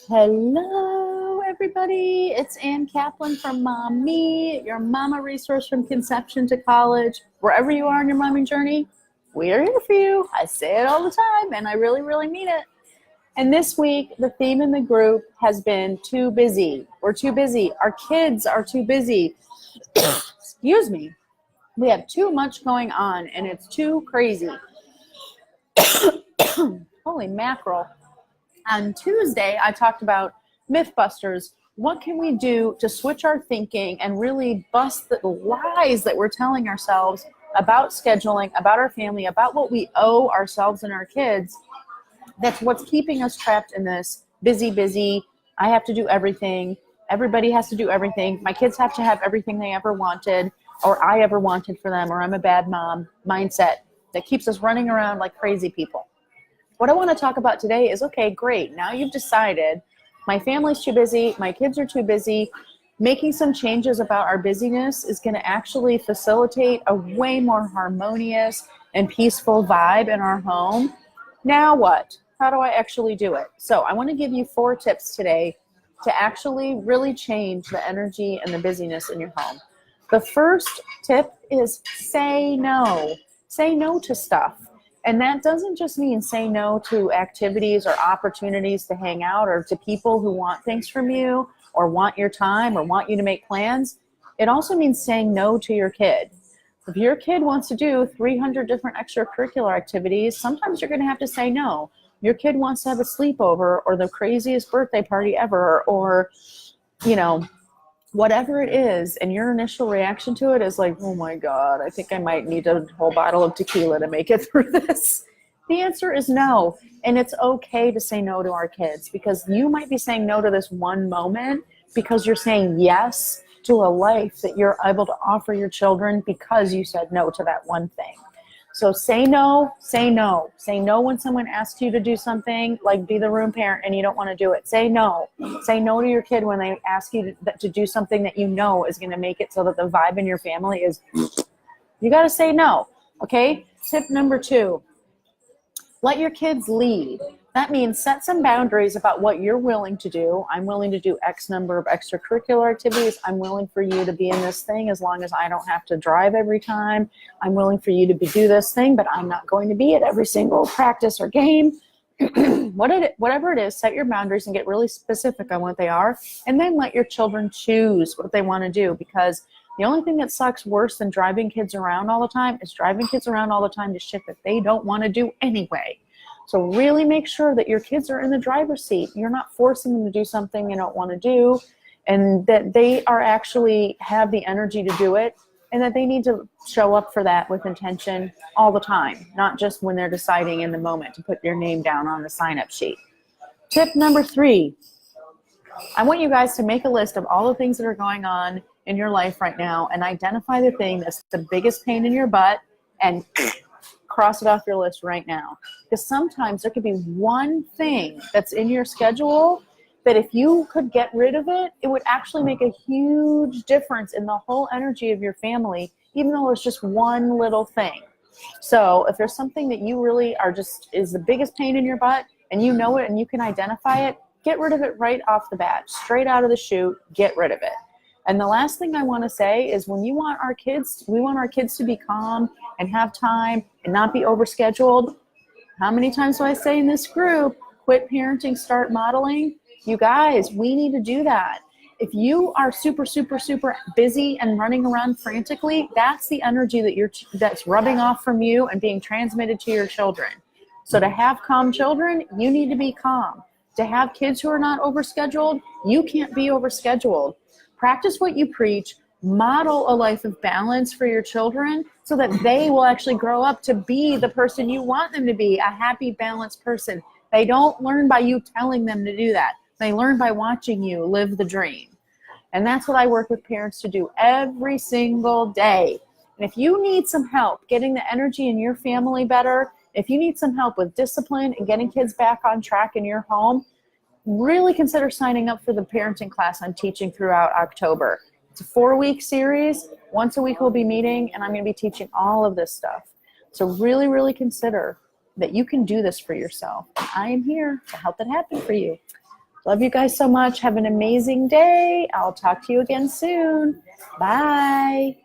Hello, everybody. It's Ann Kaplan from Mom Me, your mama resource from conception to college. Wherever you are on your momming journey, we are here for you. I say it all the time, and I really, really mean it. And this week, the theme in the group has been too busy. We're too busy. Our kids are too busy. Excuse me. We have too much going on, and it's too crazy. Holy mackerel. On Tuesday, I talked about Mythbusters. What can we do to switch our thinking and really bust the lies that we're telling ourselves about scheduling, about our family, about what we owe ourselves and our kids? That's what's keeping us trapped in this busy. I have to do everything. Everybody has to do everything. My kids have to have everything they ever wanted or I ever wanted for them, or I'm a bad mom mindset that keeps us running around like crazy people. What I want to talk about today is, okay, great. Now you've decided my family's too busy, my kids are too busy. Making some changes about our busyness is going to actually facilitate a way more harmonious and peaceful vibe in our home. Now what? How do I actually do it? So I want to give you 4 tips today to actually really change the energy and the busyness in your home. The first tip is say no. Say no to stuff. And that doesn't just mean say no to activities or opportunities to hang out or to people who want things from you or want your time or want you to make plans. It also means saying no to your kid. If your kid wants to do 300 different extracurricular activities, sometimes you're going to have to say no. Your kid wants to have a sleepover or the craziest birthday party ever, or, whatever it is, and your initial reaction to it is like, oh my God, I think I might need a whole bottle of tequila to make it through this. The answer is no. And it's okay to say no to our kids, because you might be saying no to this one moment because you're saying yes to a life that you're able to offer your children because you said no to that one thing. So say no, say no. Say no when someone asks you to do something, like be the room parent and you don't want to do it. Say no. Say no to your kid when they ask you to do something that you know is going to make it so that the vibe in your family is, you got to say no, okay? Tip number 2, let your kids lead. That means set some boundaries about what you're willing to do. I'm willing to do X number of extracurricular activities. I'm willing for you to be in this thing as long as I don't have to drive every time. I'm willing for you to do this thing, but I'm not going to be at every single practice or game. Whatever it is, set your boundaries and get really specific on what they are, and then let your children choose what they want to do, because the only thing that sucks worse than driving kids around all the time is driving kids around all the time to shit that they don't want to do anyway. So really make sure that your kids are in the driver's seat. You're not forcing them to do something they don't want to do, and that they are actually have the energy to do it, and that they need to show up for that with intention all the time, not just when they're deciding in the moment to put your name down on the sign-up sheet. Tip number 3, I want you guys to make a list of all the things that are going on in your life right now and identify the thing that's the biggest pain in your butt and cross it off your list right now. Because sometimes there could be one thing that's in your schedule that if you could get rid of it, it would actually make a huge difference in the whole energy of your family, even though it's just one little thing. So if there's something that you really are just is the biggest pain in your butt and you know it and you can identify it, get rid of it right off the bat, straight out of the chute, get rid of it. And the last thing I want to say is when we want our kids to be calm and have time and not be overscheduled. How many times do I say in this group, quit parenting, start modeling? You guys, we need to do that. If you are super busy and running around frantically, that's the energy that's rubbing off from you and being transmitted to your children. So to have calm children, you need to be calm. To have kids who are not overscheduled, you can't be overscheduled. Practice what you preach, model a life of balance for your children so that they will actually grow up to be the person you want them to be, a happy, balanced person. They don't learn by you telling them to do that. They learn by watching you live the dream. And that's what I work with parents to do every single day. And if you need some help getting the energy in your family better, if you need some help with discipline and getting kids back on track in your home, really consider signing up for the parenting class I'm teaching throughout October. It's a 4-week series. Once a week we'll be meeting, and I'm going to be teaching all of this stuff. So really consider that you can do this for yourself. I am here to help it happen for you. Love you guys so much. Have an amazing day. I'll talk to you again soon. Bye.